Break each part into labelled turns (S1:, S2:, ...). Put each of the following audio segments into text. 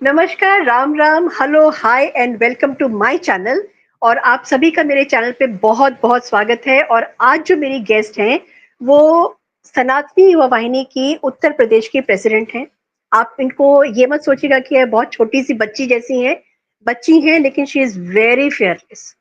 S1: नमस्कार, Ram Ram, hello, hi and welcome to my channel. और आप सभी का मेरे चैनल पे बहुत बहुत स्वागत है। और आज जो मेरी गेस्ट हैं वो सनातनी युवा वाहिनी की उत्तर प्रदेश की प्रेसिडेंट हैं। आप इनको ये मत सोचिएगा कि ये बहुत छोटी सी बच्ची जैसी हैं। बच्ची हैं लेकिन शी इज वेरी फेयरलेस।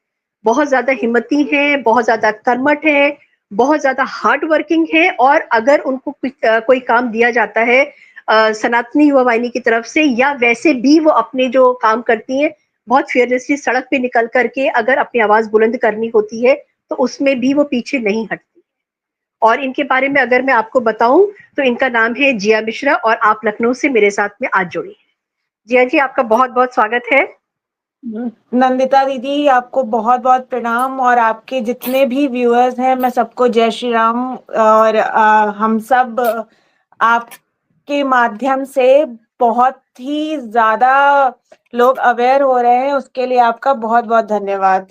S1: बहुत ज्यादा हिम्मती हैं, बहुत ज्यादा कर्मठ हैं, बहुत ज्यादा हार्ड वर्किंग हैं। और अगर उनको कोई काम दिया जाता है सनातनी युवा वाहिनी की तरफ से, या वैसे भी वो अपने जो काम करती हैं बहुत फियरलेसली सड़क पे निकल करके अगर अपनी आवाज बुलंद करनी होती है तो उसमें भी वो पीछे नहीं हटती। और इनके बारे में अगर मैं आपको बताऊं तो इनका नाम है जिया मिश्रा और आप लखनऊ से मेरे साथ में आज जुड़ी हैं। जिया जी, आपका बहुत बहुत स्वागत है।
S2: नंदिता दीदी, आपको बहुत बहुत प्रणाम। और आपके जितने भी व्यूअर्स हैं, मैं सबको जय श्री राम। और हम सब आपके माध्यम से बहुत ही ज्यादा लोग अवेयर हो रहे हैं, उसके लिए आपका बहुत बहुत धन्यवाद।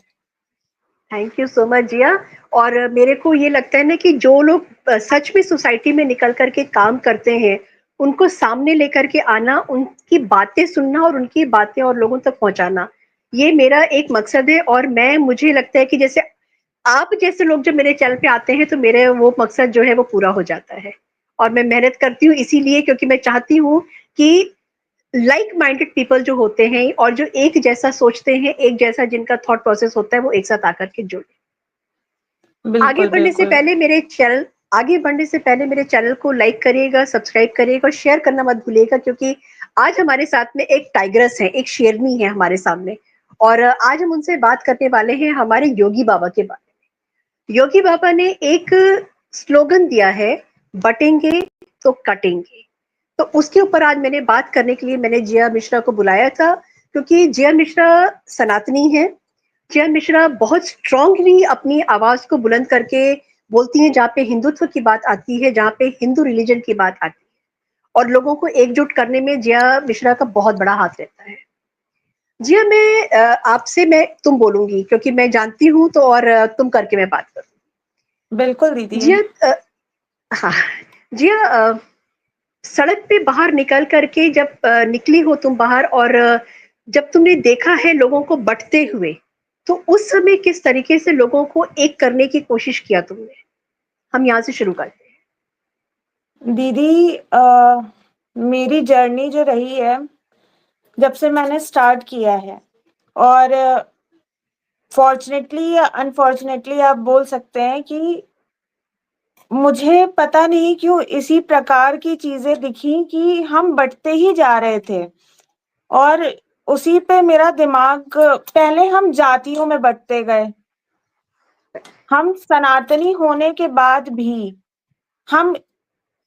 S1: थैंक यू सो मच जिया। और मेरे को ये लगता है ना कि जो लोग सच में सोसाइटी में निकल करके काम करते हैं उनको सामने लेकर के आना, उनकी बातें सुनना और उनकी बातें और लोगों तक पहुंचाना, ये मेरा एक मकसद है। और मैं मुझे लगता है कि जैसे आप जैसे लोग जब मेरे चैनल पे आते हैं तो मेरे वो मकसद जो है वो पूरा हो जाता है। और मैं मेहनत करती हूँ इसीलिए क्योंकि मैं चाहती हूँ कि लाइक माइंडेड पीपल जो होते हैं और जो एक जैसा सोचते हैं, एक जैसा जिनका थॉट प्रोसेस होता है, वो एक साथ आकर के जुड़े। आगे
S2: बिल्कुल
S1: बढ़ने से
S2: बिल्कुल।
S1: पहले मेरे चैनल आगे बढ़ने से पहले मेरे चैनल को लाइक करिएगा, सब्सक्राइब करिएगा और शेयर करना मत भूलिएगा, क्योंकि आज हमारे साथ में एक टाइग्रेस है, एक शेरनी है हमारे सामने। और आज हम उनसे बात करने वाले हैं हमारे योगी बाबा के बारे में। योगी बाबा ने एक स्लोगन दिया है, बटेंगे तो कटेंगे। तो उसके ऊपर आज मैंने बात करने के लिए मैंने जिया मिश्रा को बुलाया था, क्योंकि जिया मिश्रा सनातनी है। जिया मिश्रा बहुत स्ट्रांगली अपनी आवाज को बुलंद करके बोलती हैं जहाँ पे हिंदुत्व की बात आती है, जहाँ पे हिंदू रिलीजन की बात आती है। और लोगों को एकजुट करने में जिया मिश्रा का बहुत बड़ा हाथ रहता है। जिया, मैं आपसे मैं तुम बोलूंगी क्योंकि मैं जानती हूँ, तो और तुम करके मैं बात
S2: बिल्कुल
S1: करूँ।
S2: दीदी।
S1: जिया, हाँ, जिया, सड़क पे बाहर निकल करके जब निकली हो तुम बाहर, और जब तुमने देखा है लोगों को बंटते हुए, तो उस समय किस तरीके से लोगों को एक करने की कोशिश किया तुमने? हम यहाँ से शुरू करते हैं।
S2: दीदी, मेरी जर्नी जो रही है, जब से मैंने स्टार्ट किया है, और फॉर्चुनेटली या अनफॉर्चुनेटली आप बोल सकते हैं कि मुझे पता नहीं क्यों इसी प्रकार की चीजें दिखी कि हम बंटते ही जा रहे थे। और उसी पे मेरा दिमाग, पहले हम जातियों में बंटते गए। हम सनातनी होने के बाद भी हम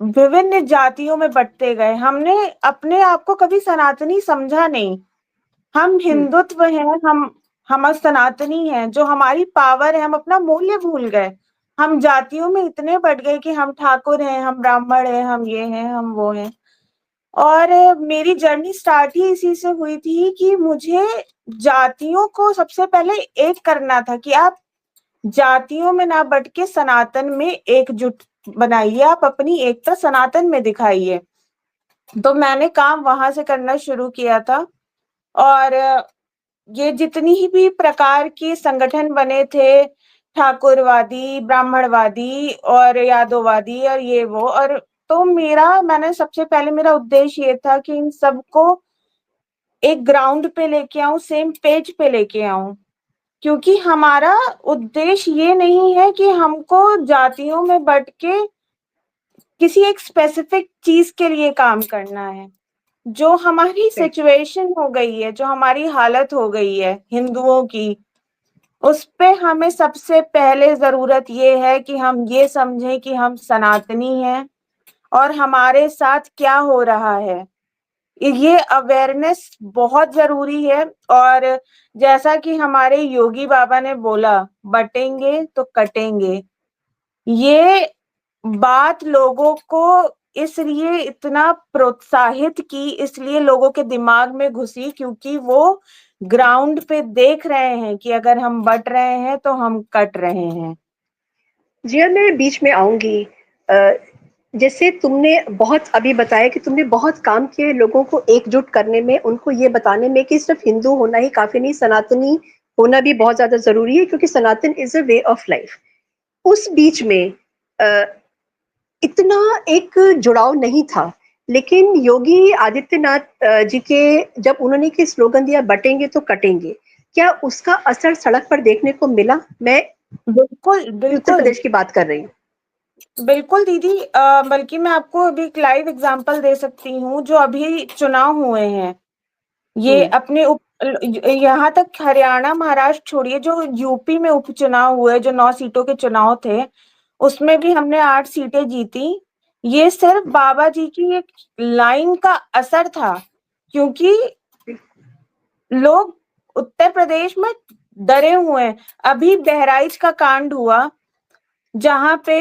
S2: विभिन्न जातियों में बंटते गए। हमने अपने आप को कभी सनातनी समझा नहीं। हम
S1: हम्म,
S2: हिंदुत्व हैं, हम सनातनी हैं, जो हमारी पावर है, हम अपना मूल्य भूल गए। हम जातियों में इतने बढ़ गए कि हम ठाकुर हैं, हम ब्राह्मण हैं, हम ये हैं, हम वो हैं। और मेरी जर्नी स्टार्ट ही इसी से हुई थी कि मुझे जातियों को सबसे पहले एक करना था कि आप जातियों में ना बट के सनातन में एकजुट बनाइए, आप अपनी एकता सनातन में दिखाइए। तो मैंने काम वहां से करना शुरू किया था। और ये जितनी ही भी प्रकार के संगठन बने थे, ठाकुरवादी, ब्राह्मणवादी और यादववादी और ये वो, और तो मैंने सबसे पहले मेरा उद्देश्य ये था कि इन सबको एक ग्राउंड पे लेके आऊं, सेम पेज पे लेके आऊं। क्योंकि हमारा उद्देश्य ये नहीं है कि हमको जातियों में बंट के किसी एक स्पेसिफिक चीज के लिए काम करना है। जो हमारी
S1: right।
S2: सिचुएशन हो गई है, जो हमारी हालत हो गई है हिंदुओं की, उस पे हमें सबसे पहले जरूरत ये है कि हम ये समझें कि हम सनातनी हैं और हमारे साथ क्या हो रहा है। ये अवेयरनेस बहुत जरूरी है। और जैसा कि हमारे योगी बाबा ने बोला, बटेंगे तो कटेंगे, ये बात लोगों को इसलिए इतना प्रोत्साहित की, इसलिए लोगों के दिमाग में घुसी, क्योंकि वो ग्राउंड पे देख रहे हैं कि अगर हम बट रहे हैं तो हम कट रहे हैं।
S1: जिया, मैं बीच में आऊंगी। जैसे तुमने बहुत अभी बताया कि तुमने बहुत काम किए लोगों को एकजुट करने में, उनको ये बताने में कि सिर्फ हिंदू होना ही काफी नहीं, सनातनी होना भी बहुत ज्यादा जरूरी है, क्योंकि Sanatan is a way of life. उस बीच में अ, इतना एक जुड़ाव नहीं था, लेकिन योगी आदित्यनाथ जी के जब उन्होंने के स्लोगन दिया बटेंगे तो कटेंगे, क्या उसका असर सड़क पर देखने को मिला? मैं
S2: बिल्कुल
S1: उत्तर
S2: बिल्कुल
S1: प्रदेश की बात कर रही हूँ।
S2: बिल्कुल दीदी, बल्कि मैं आपको अभी एक लाइव एग्जांपल दे सकती हूँ। जो अभी चुनाव हुए हैं, ये
S1: हम्म।
S2: अपने यहाँ तक हरियाणा महाराष्ट्र छोड़िए, जो यूपी में उपचुनाव हुए, जो 9 सीटों के चुनाव थे, उसमें भी हमने 8 सीटें जीती। ये सिर्फ बाबा जी की एक लाइन का असर था, क्योंकि लोग उत्तर प्रदेश में डरे हुए हैं। अभी बहराइच का कांड हुआ, जहां पे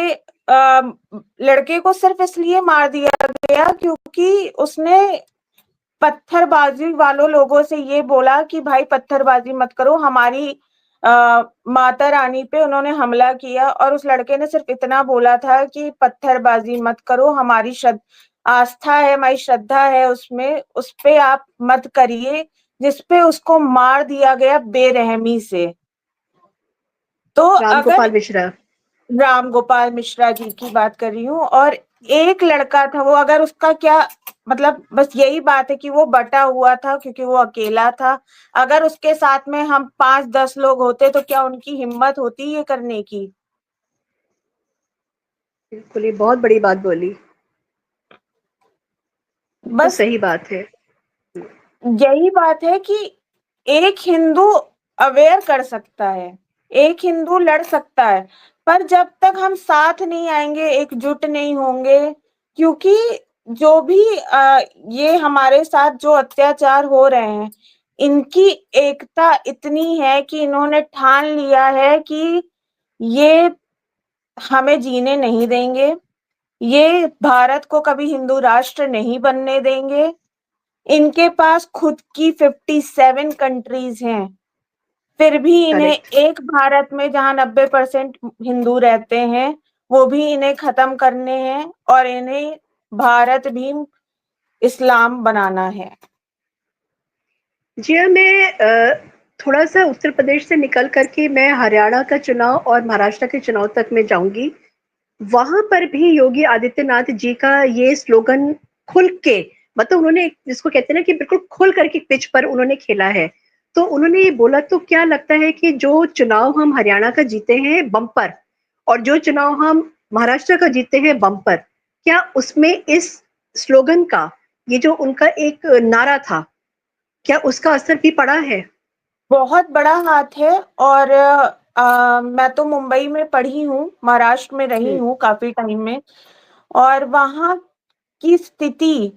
S2: लड़के को सिर्फ इसलिए मार दिया गया क्योंकि उसने पत्थरबाजी वालों लोगों से ये बोला कि भाई पत्थरबाजी मत करो, हमारी माता रानी पे उन्होंने हमला किया, और उस लड़के ने सिर्फ इतना बोला था कि पत्थरबाजी मत करो, हमारी आस्था है, हमारी श्रद्धा है उसमें, उस पे आप मत करिए, जिसपे उसको मार दिया गया बेरहमी से। तो
S1: राम
S2: अगर
S1: गोपाल मिश्रा।
S2: राम गोपाल मिश्रा जी की बात कर रही हूँ, और एक लड़का था वो, अगर उसका क्या मतलब, बस यही बात है कि वो बटा हुआ था क्योंकि वो अकेला था। अगर उसके साथ में हम 5-10 लोग होते तो क्या उनकी हिम्मत होती ये करने की?
S1: बिल्कुल, ये बहुत बड़ी बात बोली। तो
S2: बस
S1: सही बात है।
S2: यही बात है कि एक हिंदू अवेयर कर सकता है, एक हिंदू लड़ सकता है, पर जब तक हम साथ नहीं आएंगे, एकजुट नहीं होंगे, क्योंकि जो भी ये हमारे साथ जो अत्याचार हो रहे हैं, इनकी एकता इतनी है कि इन्होंने ठान लिया है कि ये हमें जीने नहीं देंगे, ये भारत को कभी हिंदू राष्ट्र नहीं बनने देंगे। इनके पास खुद की 57 कंट्रीज हैं, फिर भी इन्हें
S1: करेक्ट।
S2: एक भारत में जहां 90% हिंदू रहते हैं, वो भी इन्हें खत्म करने हैं, और इन्हें भारत भी इस्लाम बनाना है।
S1: जी हाँ, मैं थोड़ा सा उत्तर प्रदेश से निकल करके मैं हरियाणा का चुनाव और महाराष्ट्र के चुनाव तक मैं जाऊंगी। वहां पर भी योगी आदित्यनाथ जी का ये स्लोगन खुल के, मतलब उन्होंने जिसको कहते हैं ना कि बिल्कुल खुल करके पिच पर उन्होंने खेला है। तो उन्होंने ये बोला, तो क्या लगता है कि जो चुनाव हम हरियाणा का जीते हैं बम्पर, और जो चुनाव हम महाराष्ट्र का जीते हैं बम्पर, क्या उसमें इस स्लोगन का, ये जो उनका एक नारा था, क्या उसका असर भी पड़ा है?
S2: बहुत बड़ा हाथ है। और मैं तो मुंबई में पढ़ी हूँ, महाराष्ट्र में रही
S1: हम्म।
S2: हूँ काफी टाइम में, और वहां की स्थिति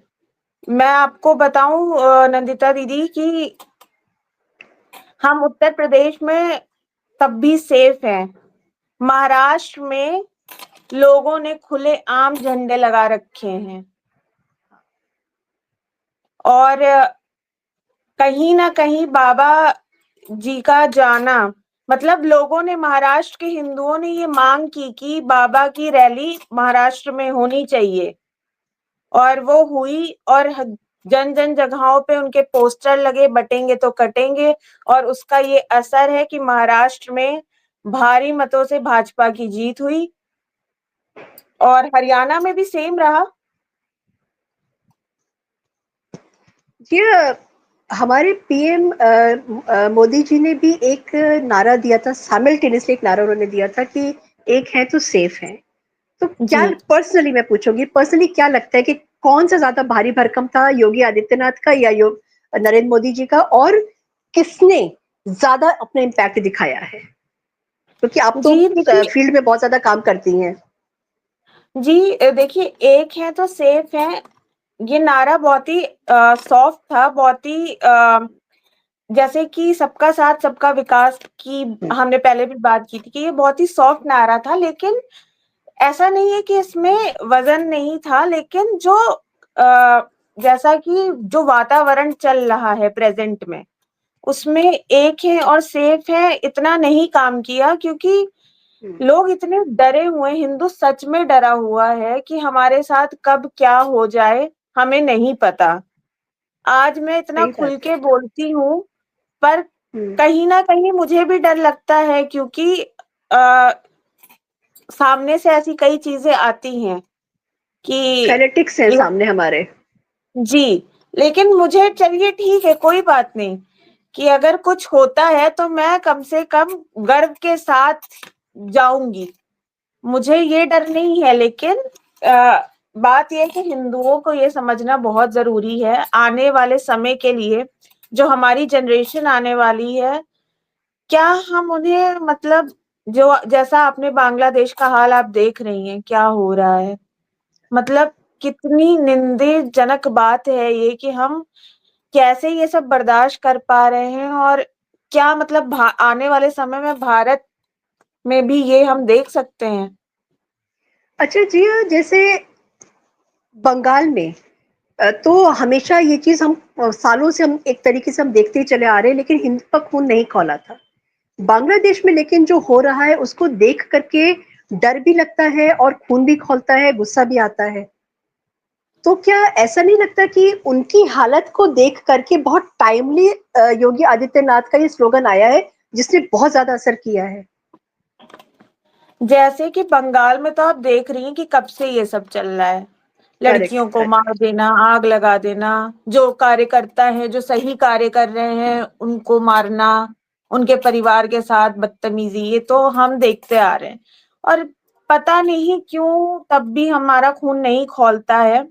S2: मैं आपको बताऊं नंदिता दीदी, कि हम उत्तर प्रदेश में तब भी सेफ हैं। महाराष्ट्र में लोगों ने खुले आम झंडे लगा रखे हैं, और कहीं ना कहीं बाबा जी का जाना, मतलब लोगों ने, महाराष्ट्र के हिंदुओं ने ये मांग की कि बाबा की रैली महाराष्ट्र में होनी चाहिए, और वो हुई, और जन जन जगहों पे उनके पोस्टर लगे, बटेंगे तो कटेंगे, और उसका ये असर है कि महाराष्ट्र में भारी मतों से भाजपा की जीत हुई, और हरियाणा में भी सेम रहा।
S1: जी हमारे पीएम मोदी जी ने भी एक नारा दिया था, साइमल्टेनियसली एक नारा उन्होंने दिया था कि एक है तो सेफ है। तो क्या,
S2: जी
S1: पर्सनली मैं पूछूंगी, पर्सनली क्या लगता है कि कौन सा ज्यादा भारी भरकम था, योगी आदित्यनाथ का या नरेंद्र मोदी जी का, और किसने ज्यादा अपना इम्पैक्ट दिखाया है? क्योंकि आप तो
S2: जी देखिए,
S1: फील्ड में बहुत ज्यादा काम करती हैं।
S2: जी देखिए, एक है तो सेफ है, ये नारा बहुत ही सॉफ्ट था, बहुत ही जैसे कि सबका साथ सबका विकास की हमने पहले भी बात की थी, कि ये बहुत ही सॉफ्ट नारा था, लेकिन ऐसा नहीं है कि इसमें वजन नहीं था, लेकिन जो जैसा कि जो वातावरण चल रहा है प्रेजेंट में, उसमें एक है और सेफ है इतना नहीं काम किया, क्योंकि लोग इतने डरे हुए, हिंदू सच में डरा हुआ है कि हमारे साथ कब क्या हो जाए हमें नहीं पता। आज मैं इतना
S1: सही
S2: खुल
S1: बात है।
S2: के बोलती हूँ, पर
S1: हम्म।
S2: कहीं ना कहीं मुझे भी डर लगता है, क्योंकि आ, सामने से ऐसी कई चीजें आती हैं कि
S1: फेनेटिक्स है सामने हमारे।
S2: जी। लेकिन मुझे चलिए ठीक है, कोई बात नहीं, कि अगर कुछ होता है तो मैं कम से कम गर्व के साथ जाऊंगी, मुझे ये डर नहीं है। लेकिन बात यह है कि हिंदुओं को ये समझना बहुत जरूरी है आने वाले समय के लिए, जो हमारी जनरेशन आने वाली है, क्या हम उन्हें मतलब, जो जैसा आपने बांग्लादेश का हाल आप देख रही हैं क्या हो रहा है, मतलब कितनी निंदेजनक बात है ये, कि हम कैसे ये सब बर्दाश्त कर पा रहे हैं, और क्या मतलब आने वाले समय में भारत में भी ये हम देख सकते हैं।
S1: अच्छा जी, जैसे बंगाल में तो हमेशा ये चीज हम सालों से हम एक तरीके से हम देखते ही चले आ रहे हैं, लेकिन हिंदू का खून नहीं खौला था। बांग्लादेश में लेकिन जो हो रहा है उसको देख करके डर भी लगता है और खून भी खौलता है, गुस्सा भी आता है। तो क्या ऐसा नहीं लगता कि उनकी हालत को देख करके बहुत टाइमली योगी आदित्यनाथ का ये स्लोगन आया है, जिसने बहुत ज्यादा असर किया है?
S2: जैसे कि बंगाल में तो आप देख रही हैं कि कब से ये सब चल रहा है,
S1: करेक्ट,
S2: लड़कियों को
S1: करेक्ट।
S2: मार देना, आग लगा देना, जो कार्यकर्ता है जो सही कार्य कर रहे हैं उनको मारना, उनके परिवार के साथ बदतमीजी, ये तो हम देखते आ रहे हैं। और पता नहीं क्यों तब भी हमारा खून नहीं खौलता है।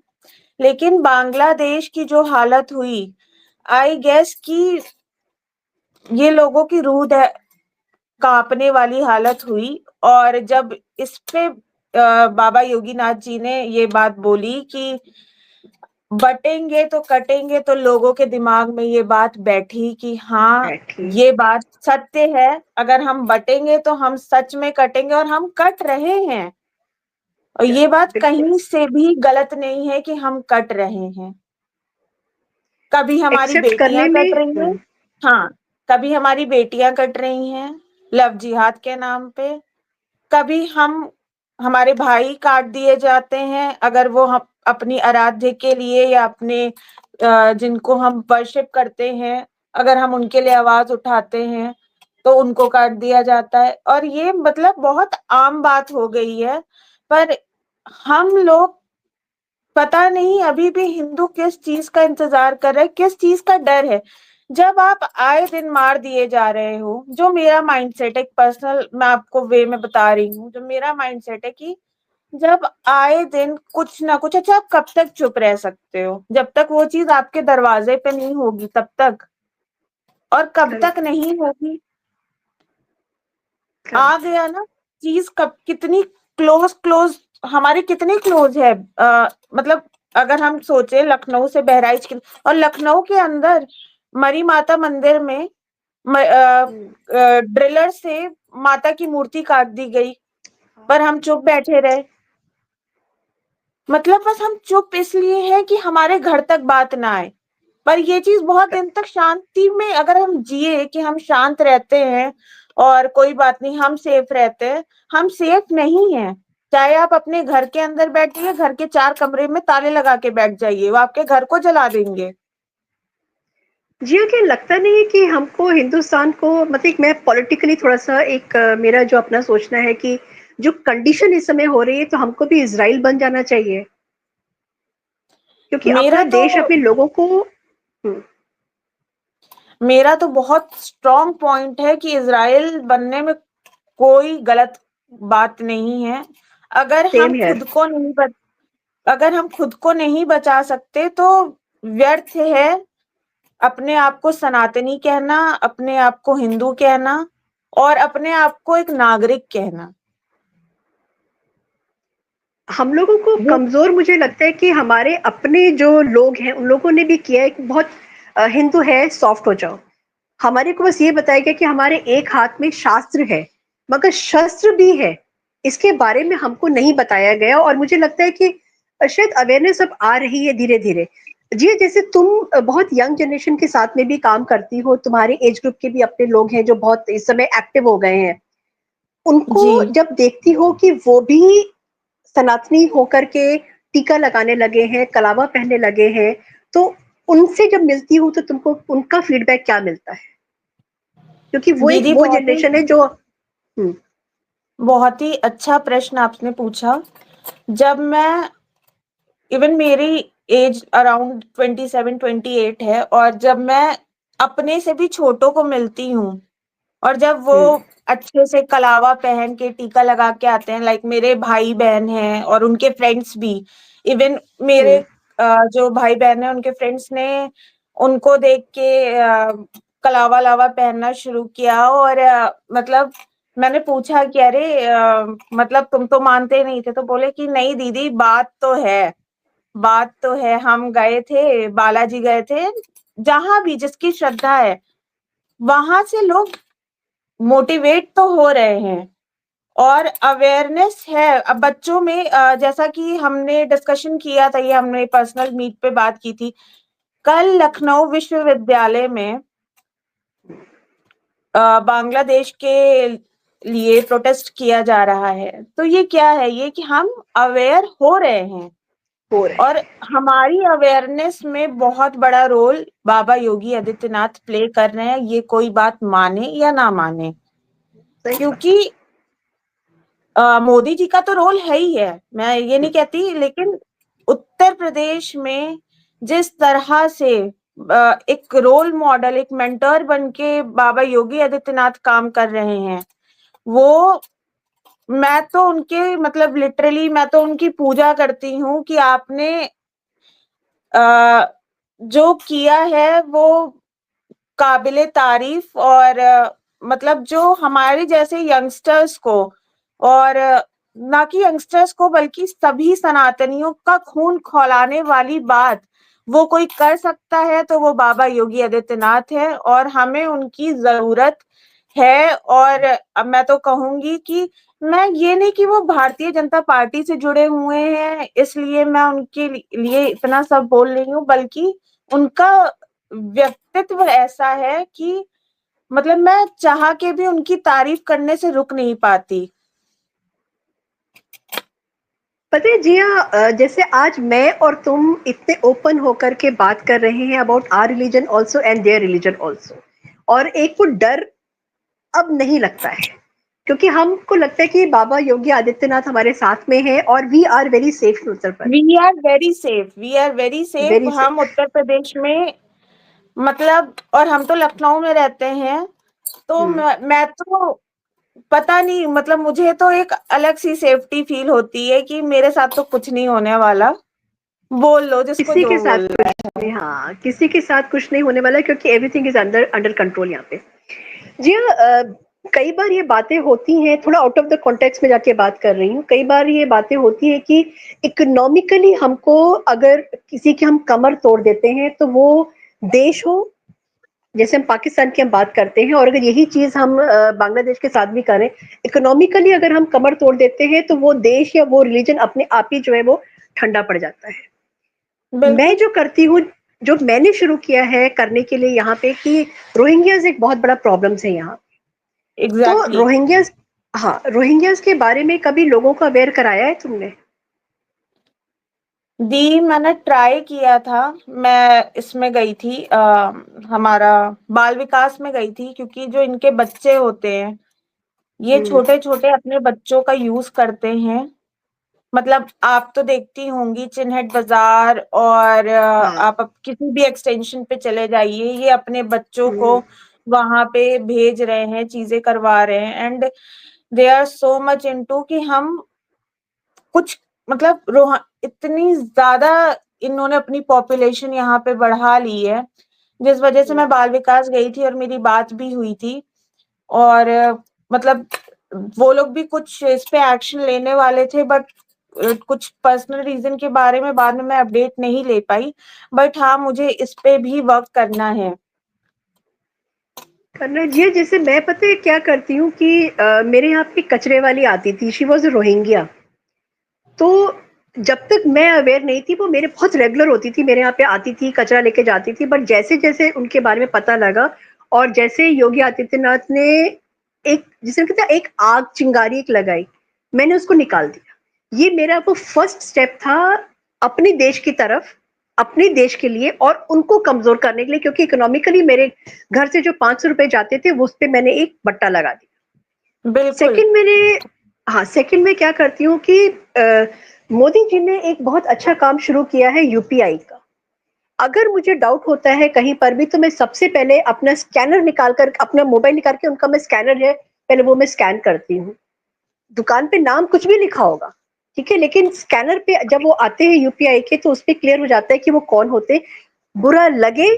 S2: लेकिन बांग्लादेश की जो हालत हुई, आई गेस कि ये लोगों की रूह कांपने वाली हालत हुई। और जब इस पे बाबा योगीनाथ जी ने ये बात बोली कि बटेंगे तो कटेंगे, तो लोगों के दिमाग में ये बात बैठी कि हाँ,
S1: बैठी।
S2: ये बात सत्य है, अगर हम बटेंगे तो हम सच में कटेंगे, और हम कट रहे हैं। और ये बात
S1: बिल्कुल।
S2: कहीं से भी गलत नहीं है कि हम कट रहे हैं। कभी हमारी
S1: एक्सेप्ट
S2: बेटियां
S1: करने में।
S2: कट रही हैं, हाँ, कभी हमारी बेटियां कट रही हैं लव जिहाद के नाम पे, कभी हमारे भाई काट दिए जाते हैं, अगर वो हम अपनी आराध्य के लिए या अपने जिनको हम वर्शिप करते हैं, अगर हम उनके लिए आवाज उठाते हैं तो उनको काट दिया जाता है। और ये मतलब बहुत आम बात हो गई है। पर हम लोग, पता नहीं अभी भी हिंदू किस चीज का इंतजार कर रहे हैं, किस चीज का डर है। जब आप आए दिन मार दिए जा रहे हो, जो मेरा माइंडसेट है, पर्सनल मैं आपको वे में बता रही हूँ, जो मेरा माइंडसेट है कि जब आए दिन कुछ ना कुछ, अच्छा आप कब तक चुप रह सकते हो, जब तक वो चीज आपके दरवाजे पे नहीं होगी तब तक, और कब तक
S1: करेक्ट,
S2: नहीं होगी। आ
S1: करेक्ट।
S2: गया ना चीज, कब कितनी क्लोज क्लोज, हमारी कितनी क्लोज है, मतलब अगर हम सोचे लखनऊ से बहराइच की, और लखनऊ के अंदर मरी माता मंदिर में ड्रिलर से माता की मूर्ति काट दी गई, पर हम चुप बैठे रहे। मतलब बस हम चुप इसलिए हैं कि हमारे घर तक बात ना आए। पर ये चीज बहुत दिन तक शांति में अगर हम जिए कि हम शांत रहते हैं और कोई बात नहीं, हम सेफ रहते हैं, हम सेफ नहीं हैं। चाहे आप अपने घर के अंदर बैठिए, घर के 4 कमरे में ताले लगा के बैठ जाइए, वो आपके घर को जला देंगे।
S1: जी हाँ, क्या लगता नहीं है कि हमको हिंदुस्तान को, मतलब मैं पॉलिटिकली थोड़ा सा एक मेरा जो अपना सोचना है कि जो कंडीशन इस समय हो रही है, तो हमको भी इजराइल बन जाना चाहिए, क्योंकि
S2: मेरा
S1: अपना
S2: तो
S1: देश अपने लोगों को। हम्म।
S2: मेरा तो बहुत स्ट्रॉन्ग पॉइंट है कि इजराइल बनने में कोई गलत बात नहीं है। अगर हम
S1: सेम है।
S2: खुद को नहीं बच अगर हम खुद को नहीं बचा सकते तो व्यर्थ है अपने आप को सनातनी कहना, अपने आप को हिंदू कहना, और अपने आप को एक नागरिक कहना।
S1: हम लोगों को
S2: वो
S1: कमजोर मुझे लगता है कि हमारे अपने जो लोग हैं उन लोगों ने भी किया है कि बहुत हिंदू है, सॉफ्ट हो जाओ। हमारे को बस ये बताया गया कि हमारे एक हाथ में शास्त्र है, मगर शस्त्र भी है, इसके बारे में हमको नहीं बताया गया। और मुझे लगता है कि शायद अवेयरनेस अब आ रही है धीरे धीरे। जी, जैसे तुम बहुत यंग जनरेशन के साथ में भी काम करती हो, तुम्हारे एज ग्रुप के भी अपने लोग हैं जो बहुत इस समय एक्टिव हो गए हैं। उनको
S2: जी
S1: जब देखती हो कि वो भी सनातनी होकर के टीका लगाने लगे हैं, कलावा पहनने लगे हैं, तो उनसे जब मिलती हूँ तो तुमको उनका फीडबैक क्या मिलता है? क्योंकि वो एक
S2: दीदी,
S1: वो जनरेशन है जो
S2: बहुत ही अच्छा प्रश्न आपने पूछा। जब मैं इवन मेरी एज अराउंड 27-28 है, और जब मैं अपने से भी छोटों को मिलती हूँ, और जब वो
S1: हुँ,
S2: अच्छे से कलावा पहन के टीका लगा के आते हैं, लाइक मेरे भाई बहन हैं और उनके फ्रेंड्स भी, इवन मेरे
S1: हुँ,
S2: जो भाई बहन हैं उनके फ्रेंड्स ने उनको देख के कलावा लावा पहनना शुरू किया। और मतलब मैंने पूछा कि अरे मतलब तुम तो मानते नहीं थे, तो बोले कि नहीं दीदी, बात तो है, बात तो है। हम गए थे, बालाजी गए थे, जहां भी जिसकी श्रद्धा है वहां से लोग मोटिवेट तो हो रहे हैं, और अवेयरनेस है। अब बच्चों में जैसा कि हमने डिस्कशन किया था, ये हमने पर्सनल मीट पे बात की थी, कल लखनऊ विश्वविद्यालय में बांग्लादेश के लिए प्रोटेस्ट किया जा रहा है। तो ये क्या है, ये कि हम अवेयर हो रहे हैं,
S1: हो रहे
S2: और
S1: हैं।
S2: हमारी अवेयरनेस में बहुत बड़ा रोल बाबा योगी आदित्यनाथ प्ले कर रहे हैं, ये कोई बात माने या ना माने।
S1: सही बात।
S2: क्योंकि मोदी जी का तो रोल है ही है, मैं ये नहीं कहती, लेकिन उत्तर प्रदेश में जिस तरह से एक रोल मॉडल, एक मेंटर बन के बाबा योगी आदित्यनाथ काम कर रहे हैं, वो मैं तो उनके मतलब लिटरली मैं तो उनकी पूजा करती हूँ कि आपने जो किया है वो काबिले तारीफ। और मतलब जो हमारे जैसे यंगस्टर्स को, और ना कि यंगस्टर्स को बल्कि सभी सनातनियों का खून खौलाने वाली बात वो कोई कर सकता है तो वो बाबा योगी आदित्यनाथ है, और हमें उनकी जरूरत है। और अब मैं तो कहूंगी कि मैं ये नहीं कि वो भारतीय जनता पार्टी से जुड़े हुए हैं इसलिए मैं उनके लिए इतना सब बोल रही हूँ, बल्कि उनका व्यक्तित्व ऐसा है कि मतलब मैं चाह के भी उनकी तारीफ करने से रुक नहीं पाती।
S1: पता है जिया, जैसे आज मैं और तुम इतने ओपन होकर के बात कर रहे हैं about our religion also and their religion also, और एक वो डर अब नहीं लगता है, क्योंकि हमको लगता है कि बाबा योगी आदित्यनाथ हमारे साथ में है और we are very safe in Uttar Pradesh.
S2: We are very safe, we are very safe.
S1: Very
S2: हम
S1: सेफ।
S2: उत्तर प्रदेश में मतलब, और हम तो लखनऊ में रहते हैं, तो मैं तो पता नहीं, मतलब मुझे तो एक अलग सी सेफ्टी फील होती है कि मेरे साथ तो कुछ नहीं होने वाला, बोल लो जिसको
S1: किसी के
S2: जो
S1: साथ
S2: बोलना
S1: कुछ
S2: है।
S1: नहीं, हाँ, किसी के साथ कुछ नहीं होने वाला, क्योंकि everything is under under control यहाँ पे। जी हाँ, कई बार ये बातें होती हैं, थोड़ा आउट ऑफ द कॉन्टेक्स्ट में जाके बात कर रही हूँ, कई बार ये बातें होती हैं कि इकोनॉमिकली हमको अगर किसी की हम कमर तोड़ देते हैं तो वो देश हो, जैसे हम पाकिस्तान की हम बात करते हैं, और अगर यही चीज हम बांग्लादेश के साथ भी करें, इकोनॉमिकली अगर हम कमर तोड़ देते हैं तो वो देश या वो रिलीजन अपने आप ही जो है वो ठंडा पड़ जाता है। मैं
S2: बिल्कुल।
S1: जो करती हूँ, जो मैंने शुरू किया है करने के लिए यहाँ पे, कि रोहिंग्याज एक बहुत बड़ा प्रॉब्लम है यहाँ। तो
S2: एग्जैक्टली।
S1: रोहिंग्याज, हाँ, रोहिंग्याज के बारे में कभी लोगों को अवेयर कराया है तुमने?
S2: दी, मैंने ट्राई किया था। मैं इसमें गई थी, हमारा बाल विकास में गई थी, क्योंकि जो इनके बच्चे होते हैं ये
S1: हम्म,
S2: छोटे छोटे अपने बच्चों का यूज करते हैं। मतलब आप तो देखती होंगी चिन्हट बाजार, और
S1: हाँ,
S2: आप किसी भी एक्सटेंशन पे चले जाइए, ये अपने बच्चों को
S1: हम्म,
S2: वहां पे भेज रहे हैं, चीजें करवा रहे हैं। And they are so much into कि हम कुछ मतलब इतनी ज्यादा इन्होंने अपनी पॉपुलेशन यहाँ पे बढ़ा ली है, जिस वजह से
S1: हम्म।
S2: मैं बाल विकास गई थी और मेरी बात भी हुई थी। और मतलब वो लोग भी कुछ इस पे एक्शन लेने वाले थे, बट कुछ पर्सनल रीजन के बारे में बाद में मैं अपडेट नहीं ले पाई। बट हाँ, मुझे इस पे भी वर्क करना है।
S1: करना जी, जैसे मैं पता है क्या करती हूँ कि मेरे यहाँ पे कचरे वाली आती थी, शी वॉज रोहिंग्या। तो जब तक मैं अवेयर नहीं थी, वो मेरे बहुत रेगुलर होती थी, मेरे यहाँ पे आती थी, कचरा लेके जाती थी, बट जैसे जैसे उनके बारे में पता लगा और जैसे योगी आदित्यनाथ ने एक जिसे कहते हैं एक आग चिंगारी एक लगाई, मैंने उसको निकाल दिया। ये मेरा वो फर्स्ट स्टेप था अपने देश की तरफ, अपने देश के लिए और उनको कमजोर करने के लिए, क्योंकि इकोनॉमिकली मेरे घर से जो 500 रुपए जाते थे वो उस पर मैंने एक बट्टा लगा दिया।
S2: बिल्कुल।
S1: सेकंड मैंने हाँ सेकंड में क्या करती हूँ कि मोदी जी ने एक बहुत अच्छा काम शुरू किया है यूपीआई का। अगर मुझे डाउट होता है कहीं पर भी तो मैं सबसे पहले अपना स्कैनर निकाल कर, अपना मोबाइल निकाल के, उनका मैं स्कैनर है पहले वो मैं स्कैन करती हूँ। दुकान पे नाम कुछ भी लिखा होगा, ठीक है, लेकिन स्कैनर पे जब वो आते हैं यूपीआई के तो उस पर क्लियर हो जाता है कि वो कौन होते। बुरा लगे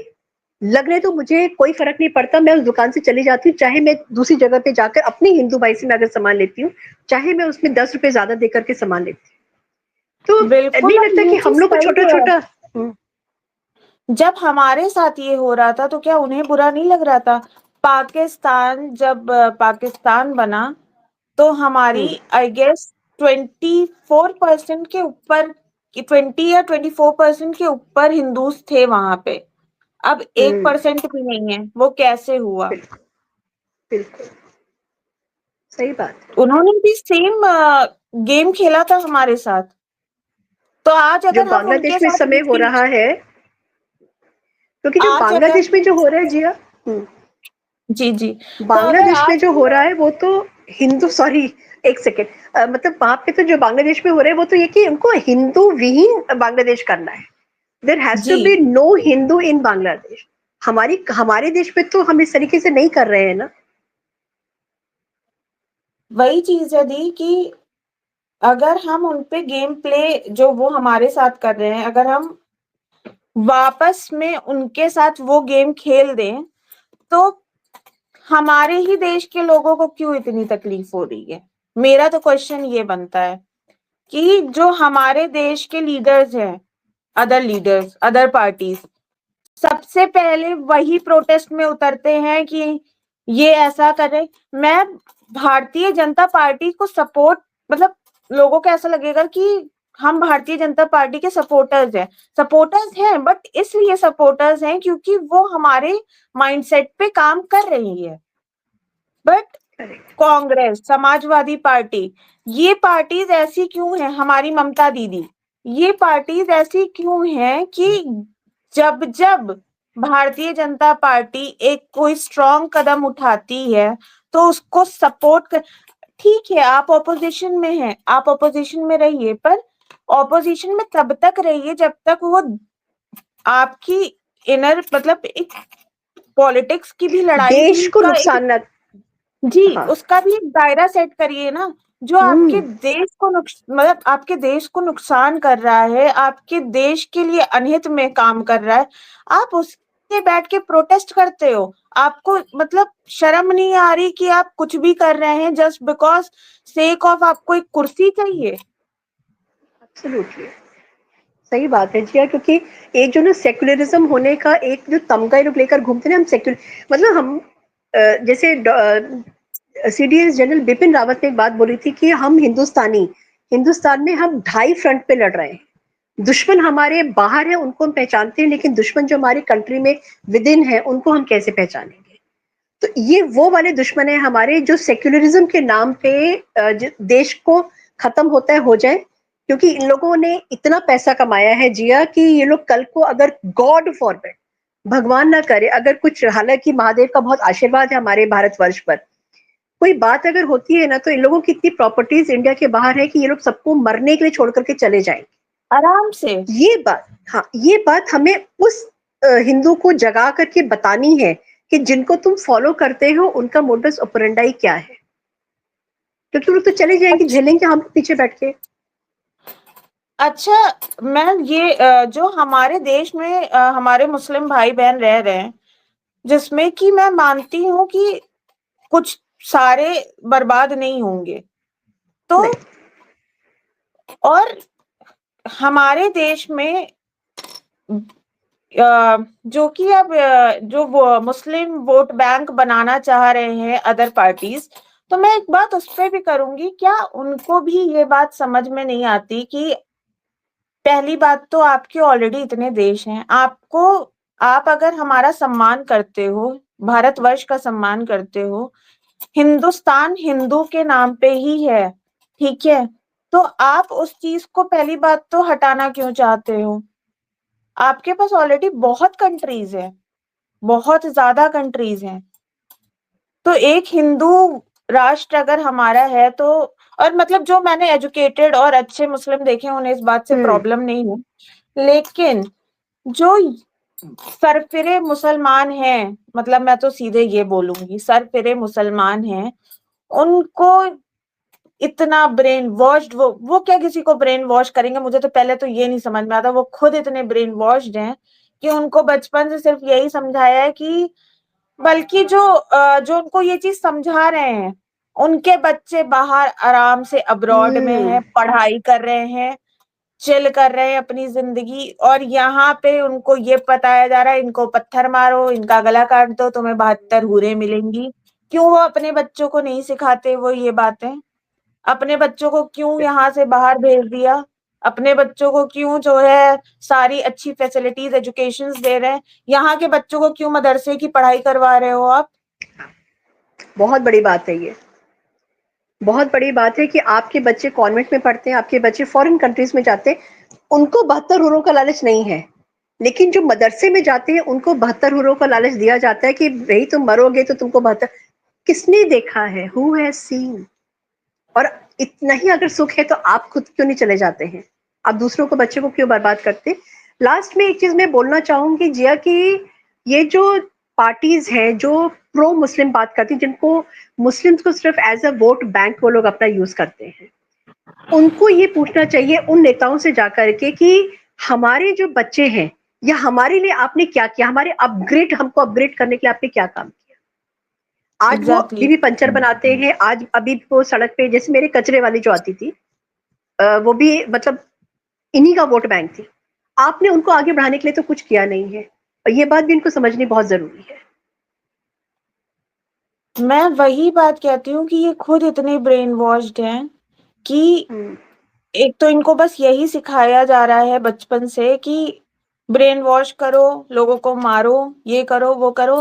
S1: लगने तो मुझे कोई फर्क नहीं पड़ता, मैं उस दुकान से चली जाती हूँ, चाहे मैं दूसरी जगह पे जाकर अपने हिंदू भाई से मैं अगर सामान लेती हूँ, चाहे मैं उसमें 10 रुपए ज्यादा देकर के सामान लेती हूँ। तो
S2: बिल्कुल,
S1: नहीं
S2: और
S1: लगता
S2: ये
S1: कि हम
S2: चीज
S1: लोग को
S2: सही
S1: छोटा
S2: है।
S1: छोटा
S2: जब हमारे साथ ये हो रहा था तो क्या उन्हें बुरा नहीं लग रहा था? पाकिस्तान जब पाकिस्तान बना तो हमारी आई गेस 24% के ऊपर, 20 या 24% के ऊपर हिंदूज थे वहां पे। अब 1% भी नहीं है। वो कैसे हुआ?
S1: बिल्कुल बिल्कुल सही बात है।
S2: उन्होंने भी सेम गेम खेला था हमारे साथ। तो आज
S1: जो
S2: अगर हम
S1: बांग्लादेश
S2: उनके
S1: में इस
S2: साथ
S1: समय हो रहा
S2: रिपीट,
S1: है, क्योंकि जो
S2: आज अगर,
S1: बांग्लादेश में जो हो रहा है जिया,
S2: जी जी, तो अगर
S1: बांग्लादेश में
S2: आज
S1: जो हो रहा है वो तो हिंदू, सॉरी एक सेकेंड, मतलब वहां पे तो जो बांग्लादेश में हो रहा है वो तो ये कि उनको हिंदू विहीन बांग्लादेश करना है। देयर हैज टू
S2: जी,
S1: be no Hindu in Bangladesh. हमारे देश में तो हम इस तरीके से नहीं कर रहे हैं ना।
S2: वही चीज है दी कि अगर हम उनपे गेम प्ले जो वो हमारे साथ कर रहे हैं, अगर हम वापस में उनके साथ वो गेम खेल दें, तो हमारे ही देश के लोगों को क्यों इतनी तकलीफ हो रही है? मेरा तो क्वेश्चन ये बनता है कि जो हमारे देश के लीडर्स हैं, अदर लीडर्स, अदर पार्टीज, सबसे पहले वही प्रोटेस्ट में उतरते हैं कि ये ऐसा करे। मैं भारतीय जनता पार्टी को सपोर्ट, मतलब लोगों को ऐसा लगेगा कि हम भारतीय जनता पार्टी के सपोर्टर्स हैं, बट इसलिए सपोर्टर्स हैं क्योंकि वो हमारे माइंडसेट पे काम कर रही है। But
S1: correct.
S2: Congress, Samajwadi party, ये पार्टीज ऐसी क्यों हैं? हमारी ममता दीदी, ये पार्टीज ऐसी क्यों हैं कि जब जब भारतीय जनता पार्टी एक कोई स्ट्रॉन्ग कदम उठाती है तो उसको सपोर्ट कर। ठीक है, आप ऑपोजिशन में हैं, आप ऑपोजिशन में रहिए, पर ऑपोजिशन में तब तक रहिए जब तक वो आपकी इनर, मतलब एक पॉलिटिक्स की भी लड़ाई
S1: देश
S2: भी
S1: को
S2: का एक,
S1: नुकसान न,
S2: जी,
S1: हाँ।
S2: उसका भी एक दायरा सेट करिए ना, जो आपके
S1: हम्म।
S2: देश को मतलब आपके देश को नुकसान कर रहा है, आपके देश के लिए अनहित में काम कर रहा है, आप उसके बैठ के प्रोटेस्ट करते हो। आपको मतलब शर्म नहीं आ रही कि आप कुछ भी कर रहे हैं जस्ट बिकॉज सेक ऑफ आपको एक कुर्सी चाहिए?
S1: एब्सोल्युटली सही बात है जिया, क्योंकि एक जो ना सेक्युलरिज्म होने का एक जो तमगा ये लोग लेकर घूमते हैं ना, हम सेक्युलर, मतलब हम जैसे सीडीएस जनरल बिपिन रावत ने एक बात बोली थी कि हम हिंदुस्तान में हम ढाई फ्रंट पे लड़ रहे हैं। दुश्मन हमारे बाहर है उनको हम पहचानते हैं, लेकिन दुश्मन जो हमारी कंट्री में विद इन है उनको हम कैसे पहचानेंगे। तो ये वो वाले दुश्मन है हमारे जो सेक्युलरिज्म के नाम पे देश को खत्म होता है हो जाए, क्योंकि इन लोगों ने इतना पैसा कमाया है जिया कि ये लोग कल को अगर गॉड फॉरबिड, भगवान ना करे, अगर कुछ, हालांकि महादेव का बहुत आशीर्वाद है हमारे भारतवर्ष पर, कोई बात अगर होती है ना तो इन लोगों की इतनी प्रॉपर्टीज इंडिया के बाहर है कि ये लोग सबको मरने के लिए छोड़ करके चले जाएंगे।
S2: आराम से।
S1: ये बात, हाँ ये बात हमें उस हिंदू को जगा करके बतानी है कि जिनको तुम फॉलो करते हो उनका मोडस ऑपरेंडाई क्या है, क्योंकि वो लोग तो चले जाएंगे,
S2: अच्छा,
S1: झेलेंगे हम पीछे बैठ के।
S2: अच्छा, मैं ये जो हमारे देश में हमारे मुस्लिम भाई बहन रह रहे हैं, जिसमें कि मैं मानती हूँ कि कुछ सारे बर्बाद नहीं होंगे, तो
S1: नहीं।
S2: और हमारे देश में जो कि अब जो वो मुस्लिम वोट बैंक बनाना चाह रहे हैं अदर पार्टीज, तो मैं एक बात उस पर भी करूंगी, क्या उनको भी ये बात समझ में नहीं आती कि पहली बात तो आपके ऑलरेडी इतने देश हैं, आप अगर हमारा सम्मान करते हो, भारतवर्ष का सम्मान करते हो, हिंदुस्तान हिंदू के नाम पे ही है, ठीक है? तो आप उस चीज को पहली बात तो हटाना क्यों चाहते हो? आपके पास ऑलरेडी बहुत कंट्रीज है, बहुत ज्यादा कंट्रीज हैं। तो एक हिंदू राष्ट्र अगर हमारा है तो, और मतलब जो मैंने एजुकेटेड और अच्छे मुस्लिम देखे उन्हें इस बात से प्रॉब्लम नहीं है, लेकिन जो सरफिरे मुसलमान हैं, मतलब मैं तो सीधे ये बोलूंगी सरफिरे मुसलमान हैं, उनको इतना ब्रेन वॉश्ड, वो क्या किसी को ब्रेन वॉश करेंगे? मुझे तो पहले तो ये नहीं समझ में आता, वो खुद इतने ब्रेन वॉश्ड हैं कि उनको बचपन से सिर्फ यही समझाया है कि, बल्कि जो उनको ये चीज समझा रहे हैं, उनके बच्चे बाहर आराम से अब्रॉड में हैं, पढ़ाई कर रहे हैं, चिल कर रहे हैं अपनी जिंदगी, और यहाँ पे उनको ये बताया जा रहा है इनको पत्थर मारो, इनका गला काट दो, तुम्हें 72 हूरें मिलेंगी। क्यों वो अपने बच्चों को नहीं सिखाते वो ये बातें? अपने बच्चों को क्यों यहाँ से बाहर भेज दिया? अपने बच्चों को क्यों जो है सारी अच्छी फैसिलिटीज एजुकेशन दे रहे हैं? यहाँ के बच्चों को क्यों मदरसे की पढ़ाई करवा रहे हो आप?
S1: बहुत बड़ी बात है ये, बहुत बड़ी बात है कि आपके बच्चे कॉन्वेंट में पढ़ते हैं, आपके बच्चे फॉरेन कंट्रीज में जाते हैं, उनको 72 हुरों का लालच नहीं है, लेकिन जो मदरसे में जाते हैं उनको 72 हुरों का लालच दिया जाता है कि भाई तुम मरोगे तो तुमको 72। किसने देखा है? Who has seen? और इतना ही अगर सुख है तो आप खुद क्यों नहीं चले जाते हैं? आप दूसरों को, बच्चों को क्यों बर्बाद करते? लास्ट में एक चीज मैं बोलना चाहूंगी जिया कि ये जो पार्टीज हैं जो प्रो मुस्लिम बात करती हैं, जिनको मुस्लिम्स को सिर्फ एज अ वोट बैंक वो लोग अपना यूज करते हैं, उनको ये पूछना चाहिए उन नेताओं से जाकर के कि हमारे जो बच्चे हैं या हमारे लिए आपने क्या किया, हमारे अपग्रेड, हमको अपग्रेड करने के लिए आपने क्या काम किया? आज वो अभी
S2: एग्जैक्टली।
S1: भी पंचर बनाते हैं, आज अभी वो सड़क पे, जैसे मेरे कचरे वाली जो आती थी, वो भी मतलब इन्हीं का वोट बैंक थी। आपने उनको आगे बढ़ाने के लिए तो कुछ किया नहीं है, और ये बात भी इनको समझनी बहुत जरूरी है।
S2: मैं वही बात कहती हूँ कि ये खुद इतने ब्रेन वॉश्ड हैं कि एक तो इनको बस यही सिखाया जा रहा है बचपन से कि ब्रेन वॉश करो, लोगों को मारो, ये करो वो करो।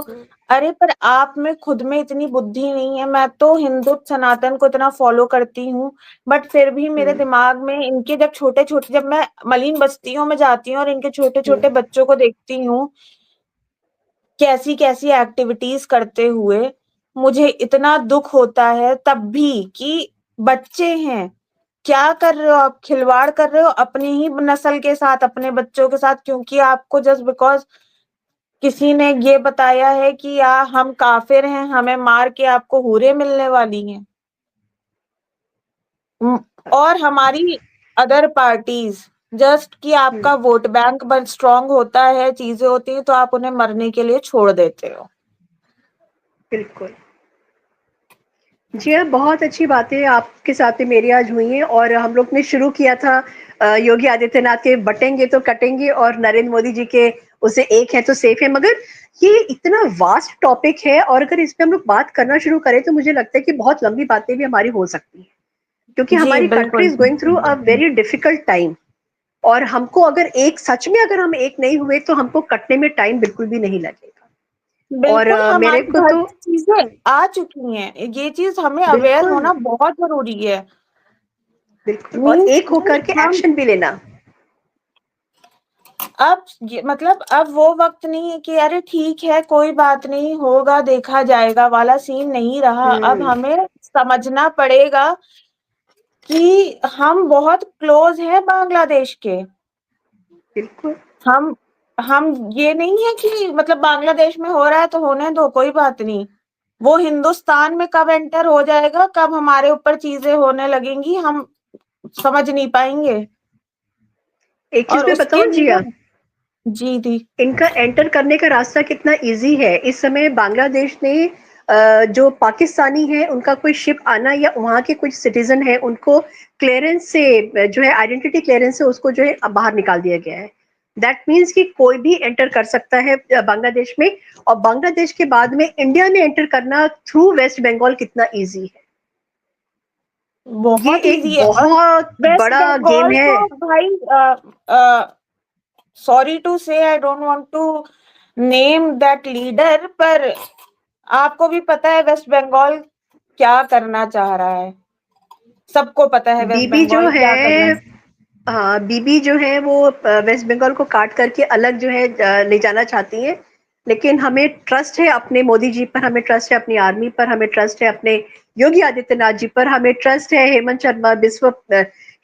S2: अरे पर आप में खुद में इतनी बुद्धि नहीं है। मैं तो हिंदू सनातन को इतना फॉलो करती हूँ, बट फिर भी मेरे दिमाग में इनके जब छोटे छोटे, जब मैं मलिन बस्तियों में जाती हूँ और इनके छोटे छोटे बच्चों को देखती हूँ कैसी कैसी एक्टिविटीज करते हुए, मुझे इतना दुख होता है तब भी कि बच्चे हैं, क्या कर रहे हो आप? खिलवाड़ कर रहे हो अपनी ही नस्ल के साथ, अपने बच्चों के साथ, क्योंकि आपको जस्ट बिकॉज किसी ने ये बताया है कि हम काफिर हैं, हमें मार के आपको हूरें मिलने वाली हैं। और हमारी अदर पार्टीज जस्ट कि आपका वोट बैंक बन स्ट्रांग होता है, चीजें होती हैं तो आप उन्हें मरने के लिए छोड़ देते हो।
S1: बिल्कुल जी हाँ, बहुत अच्छी बातें आपके साथ में मेरी आज हुई हैं, और हम लोग ने शुरू किया था योगी आदित्यनाथ के बटेंगे तो कटेंगे, और नरेंद्र मोदी जी के उसे एक है तो सेफ है, मगर ये इतना वास्ट टॉपिक है, और अगर इस पे हम लोग बात करना शुरू करें तो मुझे लगता है कि बहुत लंबी बातें भी हमारी हो सकती हैं, क्योंकि
S2: जी
S1: हमारी कंट्री
S2: बिल्कुल।
S1: Is going through a very difficult time, और हमको अगर एक सच में अगर हम एक नहीं हुए तो हमको कटने में टाइम बिल्कुल भी नहीं लगेगा। और
S2: बिल्कुल
S1: मेरे
S2: हमारे
S1: को
S2: घर
S1: तो
S2: में चीजें आ चुकी हैं, ये चीज हमें अवेयर
S1: बिल्कुल,
S2: होना बहुत जरूरी है।
S1: बिल्कुल, और
S2: मीन्स
S1: एक होकर के
S2: हम
S1: एक्शन भी लेना।
S2: अब मतलब अब वो वक्त नहीं है कि अरे ठीक है कोई बात नहीं, होगा देखा जाएगा वाला सीन नहीं रहा। अब हमें समझना पड़ेगा कि हम बहुत क्लोज हैं बांग्लादेश के।
S1: बिल्कुल,
S2: हम हम ये नहीं है कि मतलब बांग्लादेश में हो रहा है तो होने दो, कोई बात नहीं। वो हिंदुस्तान में कब एंटर हो जाएगा, कब हमारे ऊपर चीजें होने लगेंगी, हम समझ नहीं पाएंगे।
S1: एक चीज
S2: और
S1: मैं
S2: उसके
S1: बताऊं
S2: लिए
S1: जिया,
S2: जी दी।
S1: इनका एंटर करने का रास्ता कितना इजी है। इस समय बांग्लादेश ने जो पाकिस्तानी है उनका कोई शिप आना, या वहां के कुछ सिटीजन है, उनको क्लियरेंस से, जो है आइडेंटिटी क्लियरेंस से उसको जो है बाहर निकाल दिया गया है। दैट मीन्स कि कोई भी एंटर कर सकता है बांग्लादेश में, और बांग्लादेश के बाद में इंडिया में एंटर करना थ्रू वेस्ट बंगाल कितना इजी है। ये
S2: बहुत
S1: एक
S2: इजी है। और
S1: बहुत
S2: वेस्ट
S1: बड़ा गेम
S2: बंगाल
S1: है।
S2: को भाई, sorry to say, I don't want to name that leader, पर आपको भी पता है वेस्ट बंगाल क्या करना चाह रहा है, सबको पता है वेस्ट
S1: बीबी जो
S2: बंगाल क्या कर रहा
S1: है,
S2: है।
S1: हाँ बीबी जो है वो वेस्ट बंगाल को काट करके अलग जो है ले जाना चाहती है। लेकिन हमें ट्रस्ट है अपने मोदी जी पर, हमें ट्रस्ट है अपनी आर्मी पर, हमें ट्रस्ट है अपने योगी आदित्यनाथ जी पर, हमें ट्रस्ट है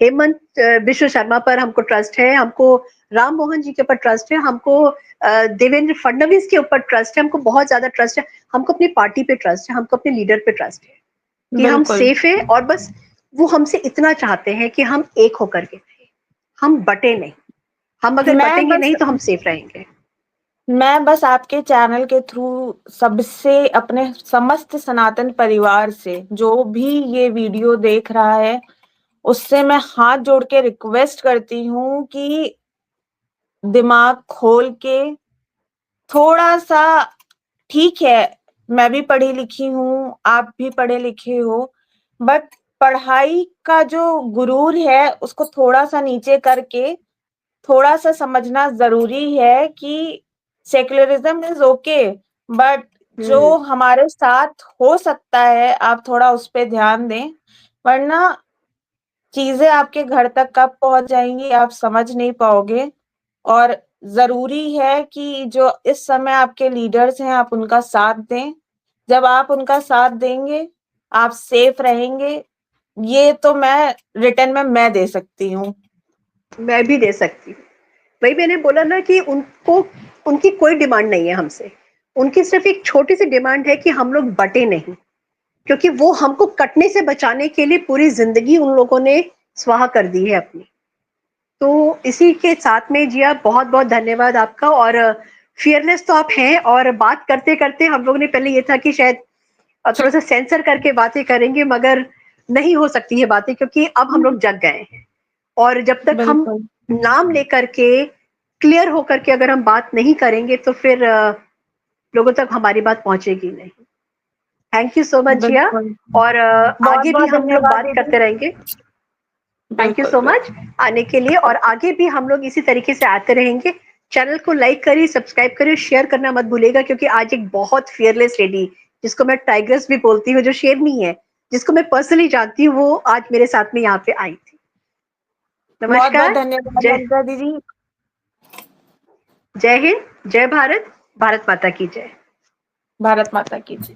S1: हेमंत विश्व शर्मा पर, हमको ट्रस्ट है, हमको राम मोहन जी के ऊपर ट्रस्ट है, हमको देवेंद्र फडणवीस के ऊपर ट्रस्ट है, हमको बहुत ज्यादा ट्रस्ट है, हमको अपनी पार्टी पे ट्रस्ट है, हमको अपने लीडर पे ट्रस्ट है कि हम
S2: बिल्कुल।
S1: सेफ है। और बस वो हमसे इतना चाहते हैं कि हम एक होकर के, हम बटे नहीं, हम अगर
S2: मैं
S1: बटेंगे
S2: बस
S1: नहीं तो हम सेफ रहेंगे।
S2: मैं बस आपके चैनल के थ्रू सबसे, अपने समस्त सनातन परिवार से, जो भी ये वीडियो देख रहा है, उससे मैं हाथ जोड़ के रिक्वेस्ट करती हूँ कि दिमाग खोल के थोड़ा सा, ठीक है मैं भी पढ़ी लिखी हूँ, आप भी पढ़े लिखे हो, बट पढ़ाई का जो गुरूर है उसको थोड़ा सा नीचे करके थोड़ा सा समझना जरूरी है कि सेक्युलरिज्म इज ओके, बट जो हमारे साथ हो सकता है आप थोड़ा उस पे ध्यान दें, वरना चीजें आपके घर तक कब पहुंच जाएंगी आप समझ नहीं पाओगे। और जरूरी है कि जो इस समय आपके लीडर्स हैं आप उनका साथ दें। जब आप उनका साथ देंगे आप सेफ रहेंगे। ये तो मैं रिटर्न में मैं दे सकती हूँ।
S1: मैं भी दे सकती हूँ। वही मैंने बोला ना कि उनको, उनकी कोई डिमांड नहीं है हमसे, उनकी सिर्फ एक छोटी सी डिमांड है कि हम लोग बटे नहीं, क्योंकि वो हमको कटने से बचाने के लिए पूरी जिंदगी उन लोगों ने स्वाहा कर दी है अपनी। तो इसी के साथ में जिया बहुत बहुत धन्यवाद आपका। और फियरलेस तो आप हैं, और बात करते करते हम लोग ने पहले ये था कि शायद थोड़ा सा सेंसर करके बातें करेंगे, मगर नहीं हो सकती है बातें, क्योंकि अब हम लोग जग गए हैं। और जब तक हम
S2: बिल्कुल।
S1: नाम लेकर के क्लियर होकर के अगर हम बात नहीं करेंगे तो फिर लोगों तक हमारी बात पहुंचेगी नहीं। थैंक यू सो मच जिया।
S2: बिल्कुल।
S1: और
S2: बहुत
S1: आगे भी
S2: बहुत
S1: हम लोग
S2: धन्यवाद
S1: बात
S2: दीदी।
S1: करते रहेंगे। थैंक यू
S2: बिल्कुल
S1: सो मच
S2: बिल्कुल।
S1: आने के लिए, और आगे भी हम लोग इसी तरीके से आते रहेंगे। चैनल को लाइक करिए, सब्सक्राइब करिए, शेयर करना मत भूलिएगा, क्योंकि आज एक बहुत फियरलेस लेडी, जिसको मैं टाइग्रेस भी बोलती हूँ, जो शेरनी है, जिसको मैं पर्सनली जानती हूँ, वो आज मेरे साथ में यहाँ पे आई थी।
S2: बहुत बहुत
S1: नमस्कार।
S2: धन्यवाद
S1: जय
S2: ममता दीदी।
S1: जय हिंद, जय भारत, भारत माता की जय।
S2: भारत माता की जय।